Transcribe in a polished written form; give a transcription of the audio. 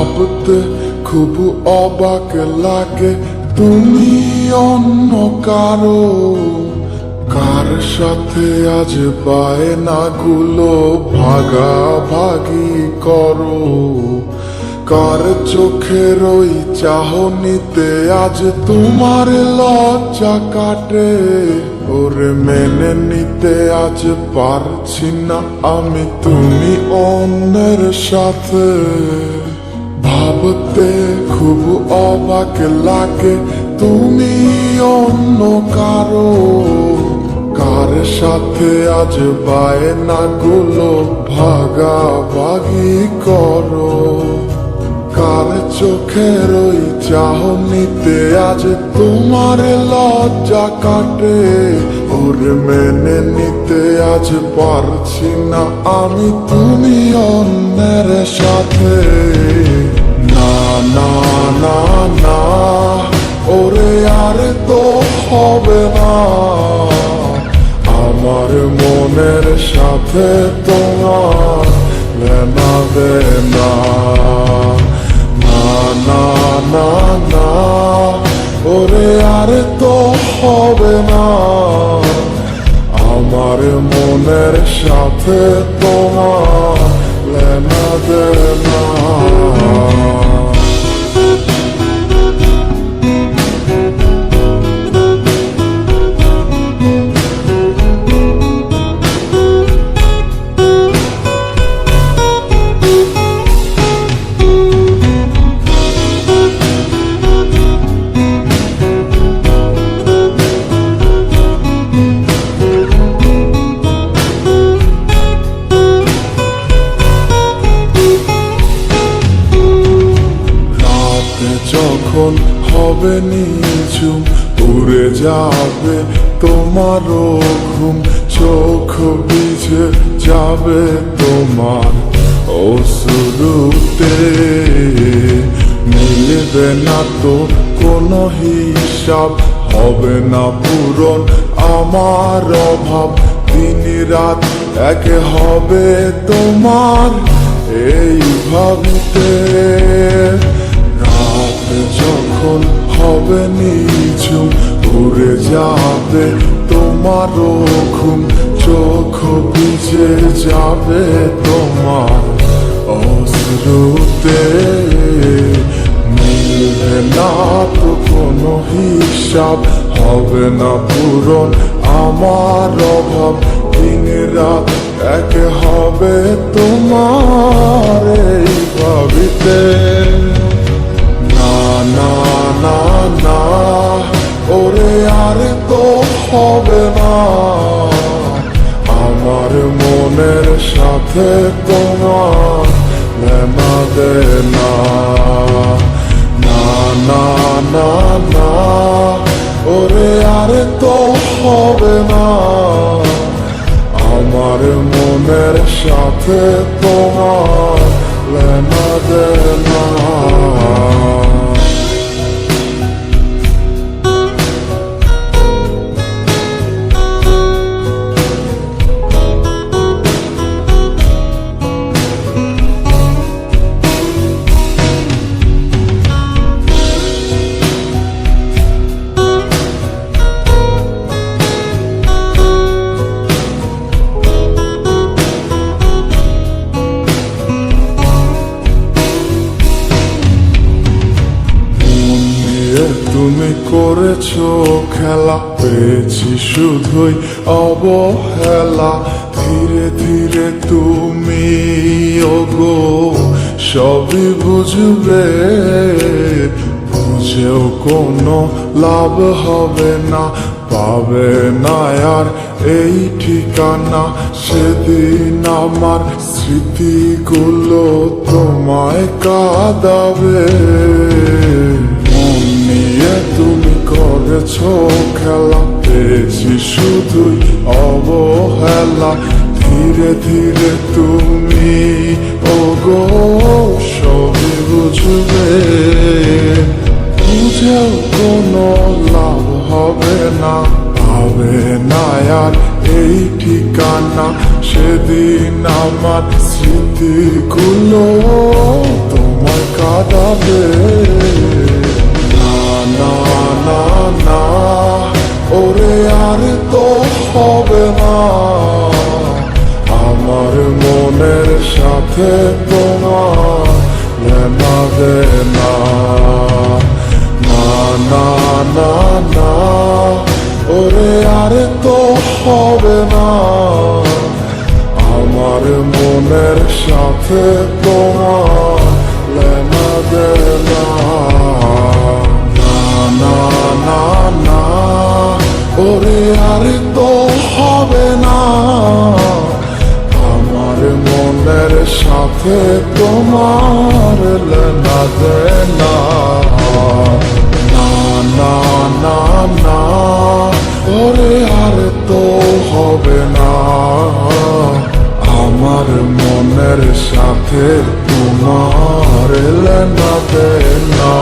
ভাবতে খুব অবাক লাগে তুমি অন্য কারো, কার সাথে আজ বায়নাগুলো ভাগাভাগি করো, কার চোখের ওই চাহনিতে আজ তোমার লজ্জা কাটে। ওরে মেনে নিতে আজ পারছি না আমি তুমি অন্যের সাথে। ভাবতে খুব অবাক লাগে তুমি অন্য কারো, কার সাথে আজ বায়নাগুলো ভাগাভাগি করো, কার চোখের ওই চাহনিতে আজ তোমার লজ্জা কাটে। ওরে মেনে নিতে আজ পারছি না আমি তুমি অন্যের সাথে। না না না না ওরে আর তো হবে না, আমার মনের সাথে তোমার লেনা দেনা। না না না না ওরে আর তো হবে না, আমার মনের সাথে তোমার লেনা দেনা। যখন হবে নিঝুম উড়ে যাবে তোমারও ঘুম, চোখ ভিজে যাবে তোমার অশ্রুতে। মিলবে না তো কোনো হিসাব, হবে না পূরণ আমার অভাব। দিন রাত এক হবে তোমার এই ভাবিতে। যখন হবে নিঝুম উড়ে যাবে তোমারও ঘুম, চোখ ভিজে যাবে তোমার অশ্রুতে। মিলবে না তো কোনো হিসাব, হবে না পূরণ আমার অভাব। দিন রাত এক হবে তোমার এই ভাবিতে। না না না ওরে আর তো হবে না, আমার মনের সাথে তোমার লেনা দেনা। না না না না ওরে আর তো হবে না, আমার মনের সাথে তোমার লেনা দেনা। তুমি করেছো খেলা, পেয়েছি শুধুই অবহেলা। ধীরে ধীরে তুমি ওগো সবই বুঝবে, বুঝেও কোনো লাভ হবে না, পাবে না আর এই ঠিকানা। সেদিন আমার স্মৃতিগুলো তোমায় কাঁদাবে। তুমি করেছো খেলা, পেয়েছি শুধুই অবহেলা। ধীরে ধীরে তুমি ওগো সবই বুঝবে, বুঝেও কোনো লাভ হবে না, পাবে না আর এই ঠিকানা। সেদিন আমার স্মৃতিগুলো তোমার কাছে দে না, না না না না, ওরে আরে তো হবে না, আমার মনের সাথে তোমার লেনা দেনা, না না না না, ওরে আরে তো হবে না, আমার মনের সাথে তোমার লেনা দেনা, না না না না, ওরে আর তো হবে না, আমার মনের সাথে তোমার লেনা দেনা।